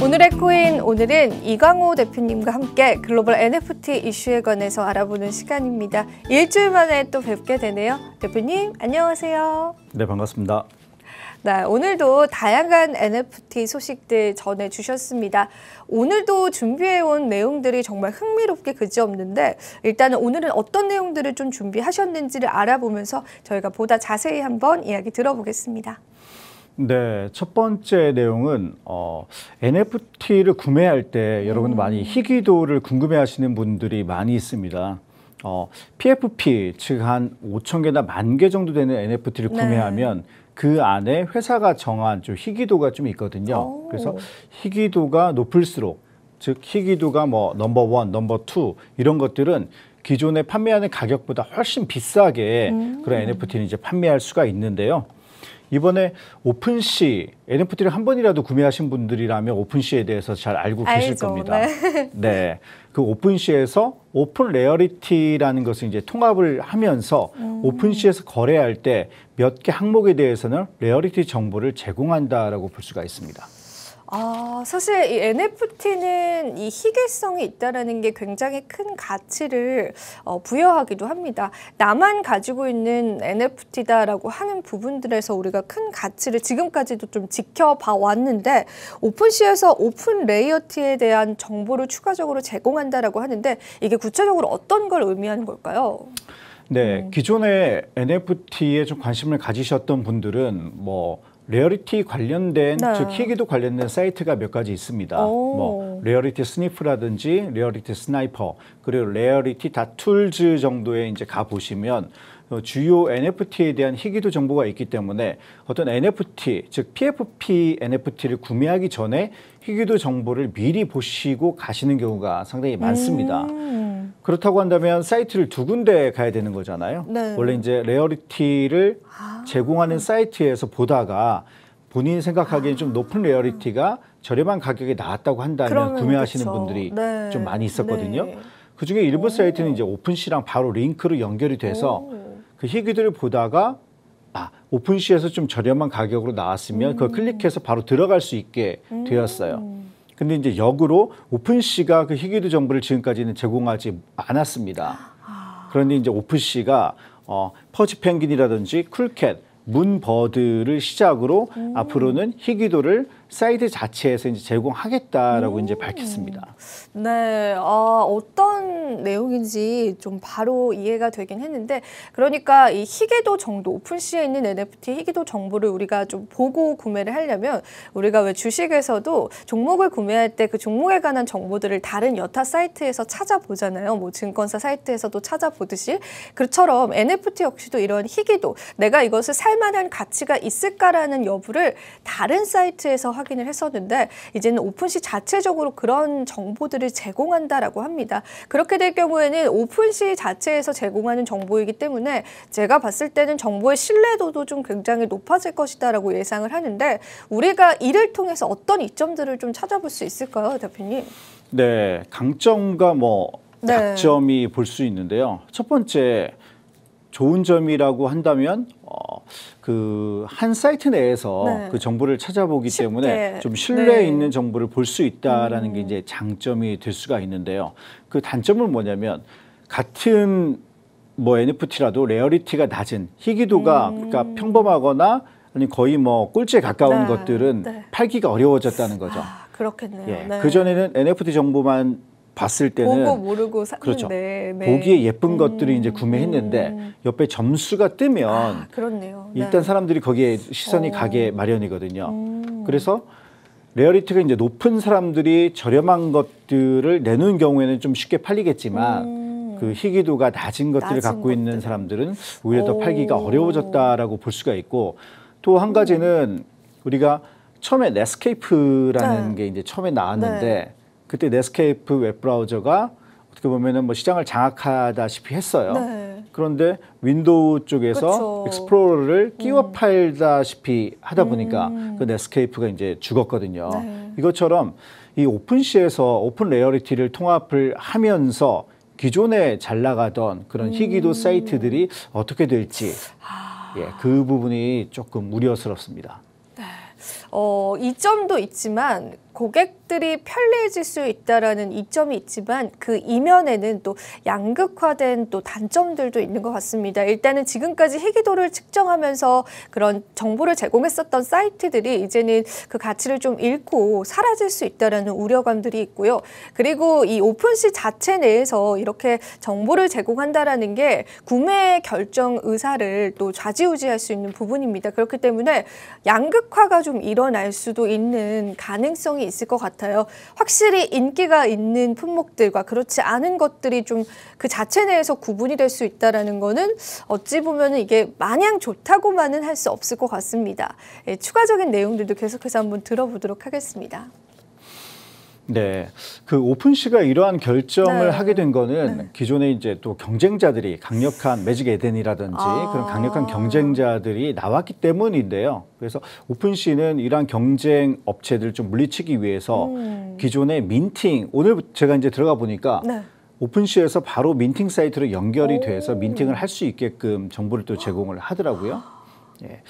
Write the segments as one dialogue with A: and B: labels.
A: 오늘의 코인, 오늘은 이광호 대표님과 함께 글로벌 NFT 이슈에 관해서 알아보는 시간입니다. 일주일 만에 또 뵙게 되네요. 대표님, 안녕하세요.
B: 네, 반갑습니다.
A: 네, 오늘도 다양한 NFT 소식들 전해주셨습니다. 오늘도 준비해온 내용들이 정말 흥미롭게 그지없는데 일단은 오늘은 어떤 내용들을 좀 준비하셨는지를 알아보면서 저희가 보다 자세히 한번 이야기 들어보겠습니다.
B: 네, 첫 번째 내용은 NFT를 구매할 때 여러분 많이 희귀도를 궁금해하시는 분들이 많이 있습니다. PFP, 즉 한 5,000개나 10,000개 정도 되는 NFT를 구매하면 그 안에 회사가 정한 좀 희귀도가 좀 있거든요. 그래서 희귀도가 높을수록, 즉 희귀도가 뭐 넘버 1, 넘버 2 이런 것들은 기존에 판매하는 가격보다 훨씬 비싸게 그런 NFT를 이제 판매할 수가 있는데요. 이번에 오픈시, NFT를 한 번이라도 구매하신 분들이라면 오픈시에 대해서 잘 알고 계실 겁니다.
A: 네.
B: 네, 그 오픈시에서 오픈 레어리티라는 것을 이제 통합을 하면서 오픈시에서 거래할 때 몇 개 항목에 대해서는 레어리티 정보를 제공한다라고 볼 수가 있습니다.
A: 사실 이 NFT는 이 희귀성이 있다는 게 굉장히 큰 가치를 부여하기도 합니다. 나만 가지고 있는 NFT다라고 하는 부분들에서 우리가 큰 가치를 지금까지도 좀 지켜봐 왔는데 오픈시에서 오픈 레이어티에 대한 정보를 추가적으로 제공한다라고 하는데 이게 구체적으로 어떤 걸 의미하는 걸까요?
B: 네, 기존에 NFT에 좀 관심을 가지셨던 분들은 뭐 레어리티 관련된, 즉 희귀도 관련된 사이트가 몇 가지 있습니다. 뭐 레어리티 스니프라든지 레어리티 스나이퍼, 그리고 레어리티 다 툴즈 정도에 이제 가 보시면 주요 NFT에 대한 희귀도 정보가 있기 때문에 어떤 NFT, 즉 PFP NFT를 구매하기 전에 희귀도 정보를 미리 보시고 가시는 경우가 상당히 많습니다. 그렇다고 한다면 사이트를 두 군데 가야 되는 거잖아요.
A: 네.
B: 원래 이제 레어리티를 제공하는 사이트에서 보다가 본인이 생각하기엔 좀 높은 레어리티가 저렴한 가격에 나왔다고 한다면 구매하시는 분들이 좀 많이 있었거든요. 그 중에 일부 사이트는 이제 오픈시랑 바로 링크로 연결이 돼서 그 희귀들을 보다가 오픈시에서 좀 저렴한 가격으로 나왔으면 그걸 클릭해서 바로 들어갈 수 있게 되었어요. 근데 이제 역으로 오픈시가 그 희귀도 정보를 지금까지는 제공하지 않았습니다. 그런데 이제 오픈시가 퍼지 펭귄이라든지 쿨캣, 문버드를 시작으로 앞으로는 희귀도를 사이트 자체에서 이제 제공하겠다라고 이제 밝혔습니다.
A: 네, 어떤 내용인지 좀 바로 이해가 되긴 했는데, 그러니까 이 희귀도 정도, 오픈시에 있는 NFT 희귀도 정보를 우리가 좀 보고 구매를 하려면 우리가 왜 주식에서도 종목을 구매할 때 그 종목에 관한 정보들을 다른 여타 사이트에서 찾아보잖아요. 뭐 증권사 사이트에서도 찾아보듯이. 그처럼 NFT 역시도 이런 희귀도, 내가 이것을 살만한 가치가 있을까라는 여부를 다른 사이트에서 확인을 했었는데 이제는 오픈시 자체적으로 그런 정보들을 제공한다라고 합니다. 그렇게 될 경우에는 오픈시 자체에서 제공하는 정보이기 때문에 제가 봤을 때는 정보의 신뢰도도 좀 굉장히 높아질 것이다라고 예상을 하는데 우리가 이를 통해서 어떤 이점들을 좀 찾아볼 수 있을까요, 대표님?
B: 네, 강점과 약점이 볼 수 있는데요. 첫 번째 좋은 점이라고 한다면 그 한 사이트 내에서 그 정보를 찾아보기 때문에 좀 신뢰 있는 정보를 볼 수 있다라는 게 이제 장점이 될 수가 있는데요. 그 단점은 뭐냐면 같은 NFT라도 레어리티가 낮은 희귀도가 그러니까 평범하거나 아니 거의 꼴찌에 가까운 것들은 팔기가 어려워졌다는 거죠.
A: 그렇겠네요.
B: 예, 그전에는 NFT 정보만 봤을 때는
A: 보고 모르고 샀는데
B: 그렇죠. 보기에 예쁜 것들을 이제 구매했는데 옆에 점수가 뜨면
A: 그렇네요.
B: 일단 사람들이 거기에 시선이 가게 마련이거든요. 그래서 레어리티가 이제 높은 사람들이 저렴한 것들을 내놓은 경우에는 좀 쉽게 팔리겠지만 그 희귀도가 낮은 것들을 갖고 있는 사람들은 오히려 더 팔기가 어려워졌다라고 볼 수가 있고 또 한 가지는 우리가 처음에 넷스케이프라는 게 이제 처음에 나왔는데 그때 넷스케이프 웹브라우저가 어떻게 보면은 시장을 장악하다시피 했어요. 그런데 윈도우 쪽에서 익스플로러를 끼워 팔다시피 하다 보니까 그 넷스케이프가 이제 죽었거든요. 이것처럼 이 오픈시에서 오픈 레어리티를 통합을 하면서 기존에 잘 나가던 그런 희귀도 사이트들이 어떻게 될지 그 부분이 조금 우려스럽습니다.
A: 이점도 있지만 고객들이 편리해질 수 있다라는 이점이 있지만 그 이면에는 또 양극화된 또 단점들도 있는 것 같습니다. 일단은 지금까지 희귀도를 측정하면서 그런 정보를 제공했었던 사이트들이 이제는 그 가치를 좀 잃고 사라질 수 있다라는 우려감들이 있고요. 그리고 이 오픈시 자체 내에서 이렇게 정보를 제공한다라는 게 구매 결정 의사를 또 좌지우지할 수 있는 부분입니다. 그렇기 때문에 양극화가 좀 일어날 수도 있는 가능성이 있을 것 같아요. 확실히 인기가 있는 품목들과 그렇지 않은 것들이 좀 그 자체 내에서 구분이 될 수 있다라는 거는 어찌 보면 이게 마냥 좋다고만은 할 수 없을 것 같습니다. 예, 추가적인 내용들도 계속해서 한번 들어보도록 하겠습니다.
B: 네, 그 오픈시가 이러한 결정을
A: 네.
B: 하게 된 거는
A: 네.
B: 기존에 이제 또 경쟁자들이 강력한 매직 에덴이라든지 그런 강력한 경쟁자들이 나왔기 때문인데요. 그래서 오픈시는 이러한 경쟁 업체들을 좀 물리치기 위해서 기존의 민팅, 오늘 제가 이제 들어가 보니까
A: 네.
B: 오픈시에서 바로 민팅 사이트로 연결이 돼서 민팅을 할 수 있게끔 정보를 또 제공을 하더라고요. 예.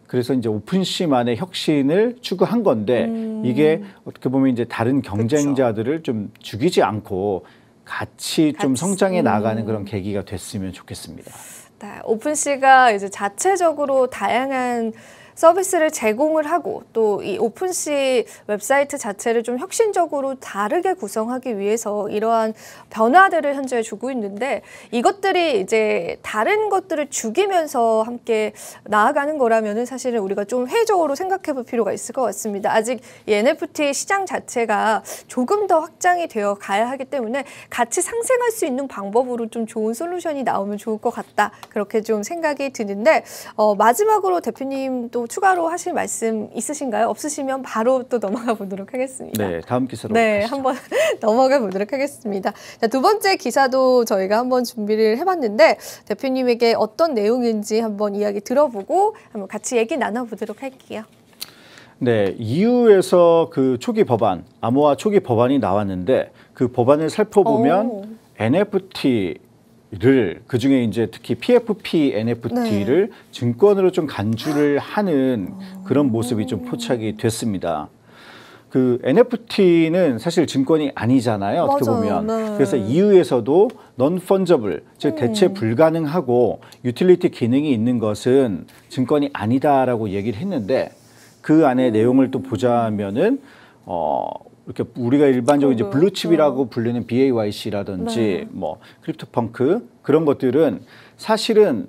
B: 그래서 이제 오픈시만의 혁신을 추구한 건데 이게 어떻게 보면 이제 다른 경쟁자들을 좀 죽이지 않고 같이 좀 성장해 나가는 그런 계기가 됐으면 좋겠습니다.
A: 네, 오픈시가 이제 자체적으로 다양한 서비스를 제공을 하고 또 이 오픈시 웹사이트 자체를 좀 혁신적으로 다르게 구성하기 위해서 이러한 변화들을 현재 주고 있는데 이것들이 이제 다른 것들을 죽이면서 함께 나아가는 거라면은 사실은 우리가 좀 회의적으로 생각해 볼 필요가 있을 것 같습니다. 아직 이 NFT 시장 자체가 조금 더 확장이 되어 가야 하기 때문에 같이 상생할 수 있는 방법으로 좀 좋은 솔루션이 나오면 좋을 것 같다. 그렇게 좀 생각이 드는데 마지막으로 대표님도 추가로 하실 말씀 있으신가요? 없으시면 바로 또 넘어가 보도록 하겠습니다.
B: 네, 다음 기사로
A: 네,
B: 가시죠.
A: 한번 넘어가 보도록 하겠습니다. 자, 두 번째 기사도 저희가 한번 준비를 해봤는데 대표님에게 어떤 내용인지 한번 이야기 들어보고 한번 같이 얘기 나눠보도록 할게요.
B: 네, EU에서 그 초기 법안, 암호화 초기 법안이 나왔는데 그 법안을 살펴보면 NFT를 그중에 이제 특히 PFP NFT를 증권으로 좀 간주를 하는 그런 모습이 좀 포착이 됐습니다. 그 NFT는 사실 증권이 아니잖아요. 어떻게
A: 맞아요.
B: 보면.
A: 네.
B: 그래서 EU에서도 non-fungible, 즉 대체 불가능하고 유틸리티 기능이 있는 것은 증권이 아니다라고 얘기를 했는데 그 안에 내용을 또 보자면은 이렇게 우리가 일반적으로 이제 블루칩이라고 불리는 BAYC라든지 뭐 크립토펑크 그런 것들은 사실은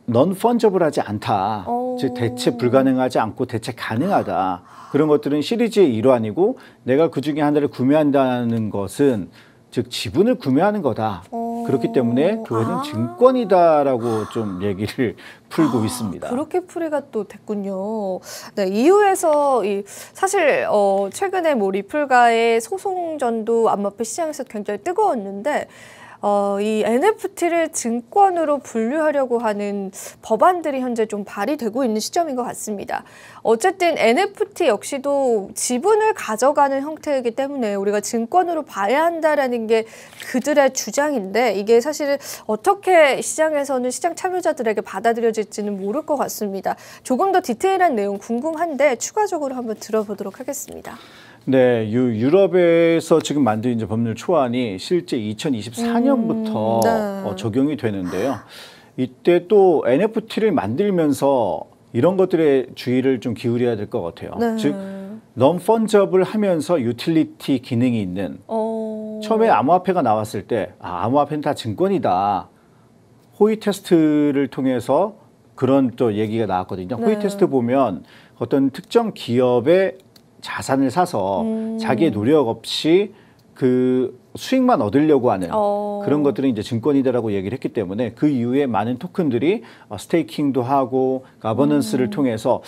B: non-fungible하지 않다. 즉 대체 불가능하지 않고 대체 가능하다. 그런 것들은 시리즈의 일환이고 내가 그 중에 하나를 구매한다는 것은 즉 지분을 구매하는 거다. 그렇기 때문에 그것은 증권이다라고 좀 얘기를 풀고 있습니다.
A: 그렇게 풀이가 또 됐군요. 네, EU에서 사실 최근에 뭐 리플과의 소송전도 암호화폐 시장에서 굉장히 뜨거웠는데 이 NFT를 증권으로 분류하려고 하는 법안들이 현재 좀 발의되고 있는 시점인 것 같습니다. 어쨌든 NFT 역시도 지분을 가져가는 형태이기 때문에 우리가 증권으로 봐야 한다라는 게 그들의 주장인데 이게 사실 어떻게 시장에서는 시장 참여자들에게 받아들여질지는 모를 것 같습니다. 조금 더 디테일한 내용 궁금한데 추가적으로 한번 들어보도록 하겠습니다.
B: 네, 유럽에서 지금 만든 이제 법률 초안이 실제 2024년부터 적용이 되는데요. 이때 또 NFT를 만들면서 이런 것들에 주의를 좀 기울여야 될 것 같아요. 즉, non-fungible 하면서 유틸리티 기능이 있는 처음에 암호화폐가 나왔을 때 암호화폐는 다 증권이다. 호의 테스트를 통해서 그런 또 얘기가 나왔거든요. 호의 테스트 보면 어떤 특정 기업의 자산을 사서 자기의 노력 없이 그 수익만 얻으려고 하는 그런 것들은 이제 증권이다라고 얘기를 했기 때문에 그 이후에 많은 토큰들이 스테이킹도 하고 가버넌스를 통해서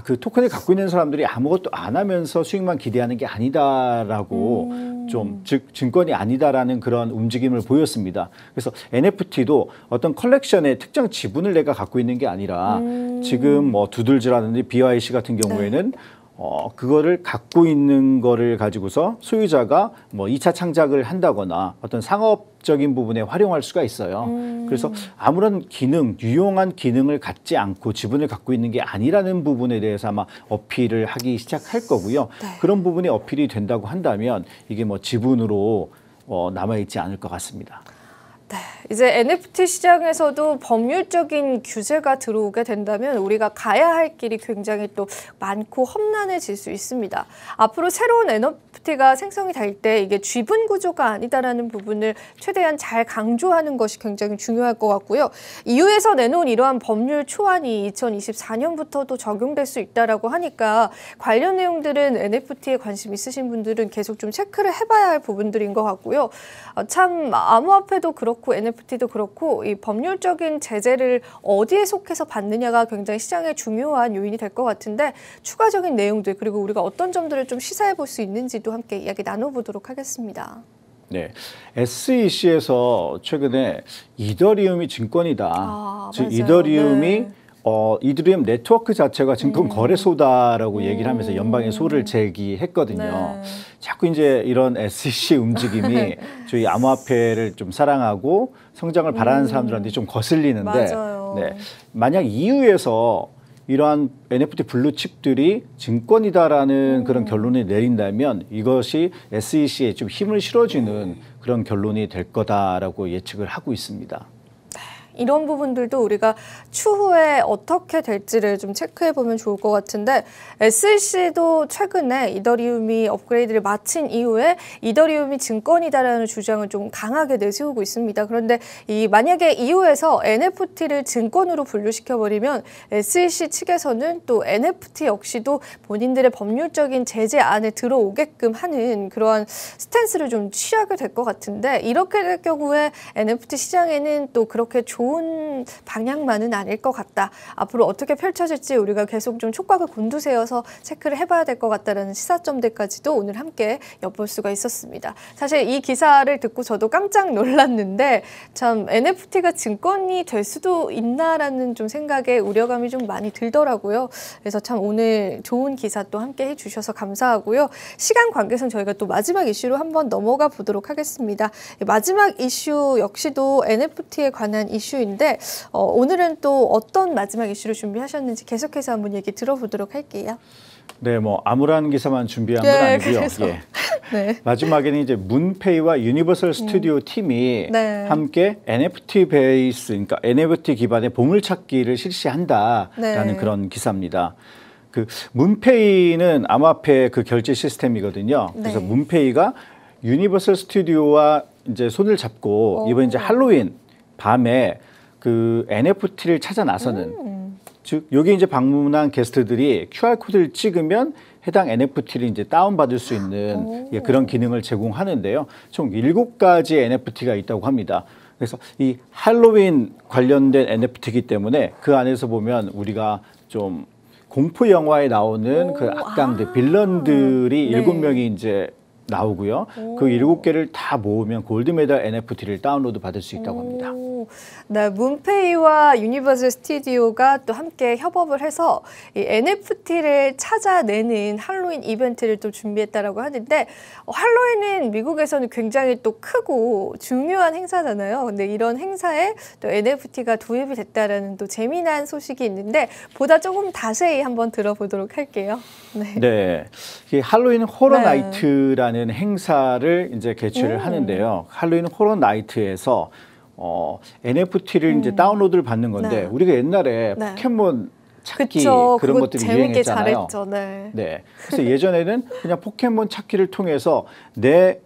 B: 그 토큰을 갖고 있는 사람들이 아무것도 안 하면서 수익만 기대하는 게 아니다라고 좀 즉 증권이 아니다라는 그런 움직임을 보였습니다. 그래서 NFT도 어떤 컬렉션의 특정 지분을 내가 갖고 있는 게 아니라 지금 뭐 두들즈라든지 BYC 같은 경우에는 그거를 갖고 있는 거를 가지고서 소유자가 뭐 2차 창작을 한다거나 어떤 상업적인 부분에 활용할 수가 있어요. 그래서 아무런 기능, 유용한 기능을 갖지 않고 지분을 갖고 있는 게 아니라는 부분에 대해서 아마 어필을 하기 시작할 거고요.
A: 네.
B: 그런 부분이 어필이 된다고 한다면 이게 뭐 지분으로 남아있지 않을 것 같습니다.
A: 네, 이제 NFT 시장에서도 법률적인 규제가 들어오게 된다면 우리가 가야 할 길이 굉장히 또 많고 험난해질 수 있습니다. 앞으로 새로운 NFT가 생성이 될 때 이게 쥐분 구조가 아니다라는 부분을 최대한 잘 강조하는 것이 굉장히 중요할 것 같고요. EU에서 내놓은 이러한 법률 초안이 2024년부터도 적용될 수 있다라고 하니까 관련 내용들은 NFT에 관심 있으신 분들은 계속 좀 체크를 해봐야 할 부분들인 것 같고요. 참 암호화폐도 그렇고 NFT도 그렇고 이 법률적인 제재를 어디에 속해서 받느냐가 굉장히 시장의 중요한 요인이 될 것 같은데 추가적인 내용들 그리고 우리가 어떤 점들을 좀 시사해 볼 수 있는지도 함께 이야기 나눠보도록 하겠습니다.
B: 네, SEC에서 최근에 이더리움이 증권이다. 즉
A: 맞아요.
B: 이더리움이
A: 네.
B: 이더리움 네트워크 자체가 증권 거래소다라고 얘기를 하면서 연방에 소를 제기했거든요.
A: 네.
B: 자꾸 이제 이런 SEC 움직임이 저희 암호화폐를 좀 사랑하고 성장을 바라는 사람들한테 좀 거슬리는데,
A: 맞아요.
B: 네, 만약 EU에서 이러한 NFT 블루칩들이 증권이다라는 그런 결론을 내린다면 이것이 SEC에 좀 힘을 실어주는 그런 결론이 될 거다라고 예측을 하고 있습니다.
A: 이런 부분들도 우리가 추후에 어떻게 될지를 좀 체크해 보면 좋을 것 같은데 SEC도 최근에 이더리움이 업그레이드를 마친 이후에 이더리움이 증권이다라는 주장을 좀 강하게 내세우고 있습니다. 그런데 만약에 EU에서 NFT를 증권으로 분류시켜버리면 SEC 측에서는 또 NFT 역시도 본인들의 법률적인 제재 안에 들어오게끔 하는 그러한 스탠스를 좀 취하게 될 것 같은데 이렇게 될 경우에 NFT 시장에는 또 그렇게 좋은 방향만은 아닐 것 같다. 앞으로 어떻게 펼쳐질지 우리가 계속 좀 촉각을 곤두세워서 체크를 해봐야 될 것 같다라는 시사점들까지도 오늘 함께 엿볼 수가 있었습니다. 사실 이 기사를 듣고 저도 깜짝 놀랐는데 참 NFT가 증권이 될 수도 있나라는 좀 생각에 우려감이 좀 많이 들더라고요. 그래서 참 오늘 좋은 기사 또 함께 해주셔서 감사하고요. 시간 관계상 저희가 또 마지막 이슈로 한번 넘어가 보도록 하겠습니다. 마지막 이슈 역시도 NFT에 관한 이슈인데 오늘은 또 어떤 마지막 이슈를 준비하셨는지 계속해서 한번 얘기 들어보도록 할게요.
B: 네, 뭐 아무런 기사만 준비한 건 아니고요. 예.
A: 네.
B: 마지막에는 이제 문페이와 유니버설 스튜디오 팀이
A: 네.
B: 함께 NFT 베이스, 그러니까 NFT 기반의 보물찾기를 실시한다라는
A: 네.
B: 그런 기사입니다. 그 문페이는 암호화폐 그 결제 시스템이거든요. 그래서
A: 네.
B: 문페이가 유니버설 스튜디오와 이제 손을 잡고 이번 이제 할로윈 밤에 그 NFT를 찾아 나서는 즉 여기 이제 방문한 게스트들이 QR 코드를 찍으면 해당 NFT를 이제 다운받을 수 있는 예, 그런 기능을 제공하는데요. 총 7가지 NFT가 있다고 합니다. 그래서 이 할로윈 관련된 NFT이기 때문에 그 안에서 보면 우리가 좀 공포 영화에 나오는 그 악당들, 빌런들이
A: 네.
B: 7명이 이제 나오고요. 그 7개를 다 모으면 골드메달 NFT를 다운로드 받을 수 있다고 합니다.
A: 네, 문페이와 유니버설 스튜디오가 또 함께 협업을 해서 이 NFT를 찾아내는 할로윈 이벤트를 또 준비했다라고 하는데 할로윈은 미국에서는 굉장히 또 크고 중요한 행사잖아요. 근데 이런 행사에 또 NFT가 도입이 됐다라는 또 재미난 소식이 있는데 보다 조금 자세히 한번 들어보도록 할게요. 네.
B: 네, 이 할로윈 호러
A: 네.
B: 나이트라는 행사를 이제 개최를 하는데요. 할로윈 호러 나이트에서 NFT를 이제 다운로드를 받는 건데
A: 네.
B: 우리가 옛날에
A: 네.
B: 포켓몬 찾기
A: 그쵸,
B: 그런
A: 그거
B: 것들이
A: 재밌게
B: 유행했잖아요.
A: 잘했죠. 네.
B: 네, 그래서 예전에는 그냥 포켓몬 찾기를 통해서 내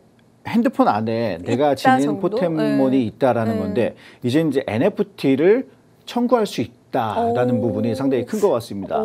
B: 핸드폰 안에 내가 지닌
A: 정도?
B: 포켓몬이
A: 네.
B: 있다라는
A: 네.
B: 건데 이제 NFT를 청구할 수 있다라는 부분이 상당히 큰 것 같습니다.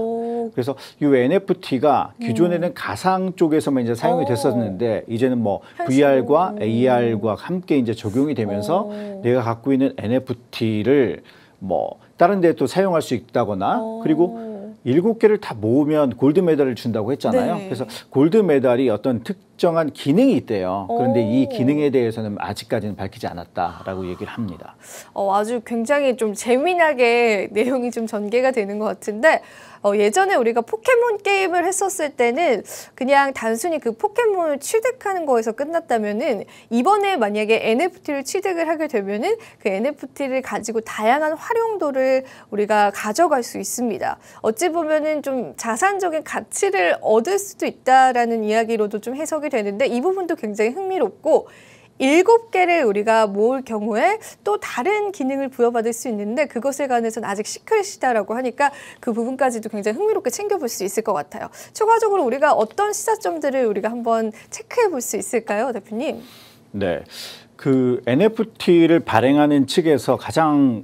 B: 그래서 이 NFT가 기존에는 가상 쪽에서만 이제 사용이 됐었는데 이제는 뭐 VR과 AR과 함께 이제 적용이 되면서 내가 갖고 있는 NFT를 뭐 다른 데 또 사용할 수 있다거나 그리고 7개를 다 모으면 골드 메달을 준다고 했잖아요.
A: 네.
B: 그래서 골드 메달이 어떤 특정한 기능이 있대요. 그런데 이 기능에 대해서는 아직까지는 밝히지 않았다라고 얘기를 합니다.
A: 아주 굉장히 좀 재미나게 내용이 좀 전개가 되는 것 같은데 예전에 우리가 포켓몬 게임을 했었을 때는 그냥 단순히 그 포켓몬을 취득하는 거에서 끝났다면은 이번에 만약에 NFT를 취득을 하게 되면은 그 NFT를 가지고 다양한 활용도를 우리가 가져갈 수 있습니다. 어찌 보면은 좀 자산적인 가치를 얻을 수도 있다라는 이야기로도 좀 해석이 되는데 이 부분도 굉장히 흥미롭고 7개를 우리가 모을 경우에 또 다른 기능을 부여받을 수 있는데 그것에 관해서는 아직 시크릿이다라고 하니까 그 부분까지도 굉장히 흥미롭게 챙겨볼 수 있을 것 같아요. 추가적으로 우리가 어떤 시사점들을 우리가 한번 체크해 볼 수 있을까요, 대표님?
B: 네, 그 NFT를 발행하는 측에서 가장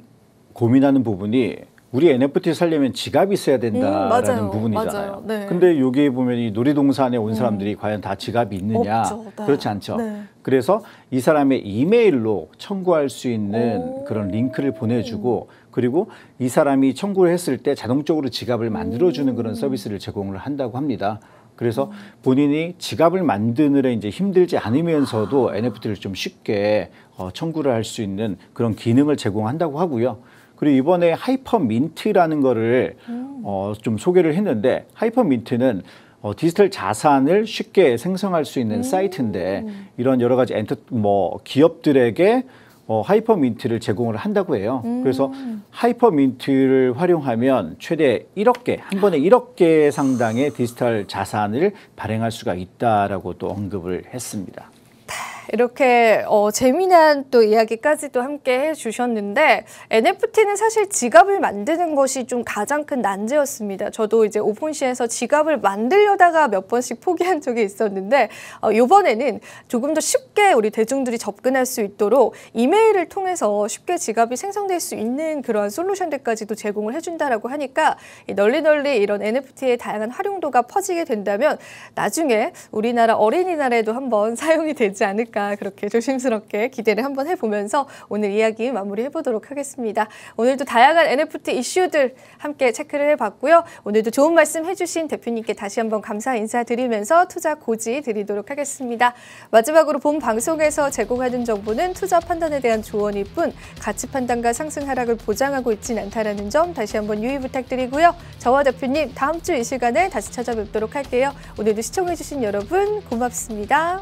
B: 고민하는 부분이 우리 NFT 살려면 지갑이 있어야 된다라는
A: 맞아요.
B: 부분이잖아요.
A: 맞아요. 네.
B: 근데 여기 보면 이 놀이동산에 온 사람들이 과연 다 지갑이 있느냐?
A: 없죠. 네.
B: 그렇지 않죠.
A: 네.
B: 그래서 이 사람의 이메일로 청구할 수 있는 그런 링크를 보내주고 그리고 이 사람이 청구를 했을 때 자동적으로 지갑을 만들어주는 그런 서비스를 제공을 한다고 합니다. 그래서 본인이 지갑을 만드느라 이제 힘들지 않으면서도 NFT를 좀 쉽게 청구를 할 수 있는 그런 기능을 제공한다고 하고요. 그리고 이번에 하이퍼민트라는 거를 좀 소개를 했는데 하이퍼민트는 디지털 자산을 쉽게 생성할 수 있는 사이트인데 이런 여러 가지 기업들에게 하이퍼민트를 제공을 한다고 해요. 그래서 하이퍼민트를 활용하면 최대 1억 개, 한 번에 1억 개 상당의 디지털 자산을 발행할 수가 있다라고 또 언급을 했습니다.
A: 이렇게 재미난 또 이야기까지도 함께 해주셨는데 NFT는 사실 지갑을 만드는 것이 좀 가장 큰 난제였습니다. 저도 이제 오픈시에서 지갑을 만들려다가 몇 번씩 포기한 적이 있었는데 이번에는 조금 더 쉽게 우리 대중들이 접근할 수 있도록 이메일을 통해서 쉽게 지갑이 생성될 수 있는 그러한 솔루션들까지도 제공을 해준다라고 하니까 널리 이런 NFT의 다양한 활용도가 퍼지게 된다면 나중에 우리나라 어린이날에도 한번 사용이 되지 않을까 그렇게 조심스럽게 기대를 한번 해보면서 오늘 이야기 마무리해보도록 하겠습니다. 오늘도 다양한 NFT 이슈들 함께 체크를 해봤고요. 오늘도 좋은 말씀 해주신 대표님께 다시 한번 감사 인사드리면서 투자 고지 드리도록 하겠습니다. 마지막으로 본 방송에서 제공하는 정보는 투자 판단에 대한 조언일 뿐 가치 판단과 상승 하락을 보장하고 있진 않다는 점 다시 한번 유의 부탁드리고요. 저와 대표님 다음 주 이 시간에 다시 찾아뵙도록 할게요. 오늘도 시청해주신 여러분 고맙습니다.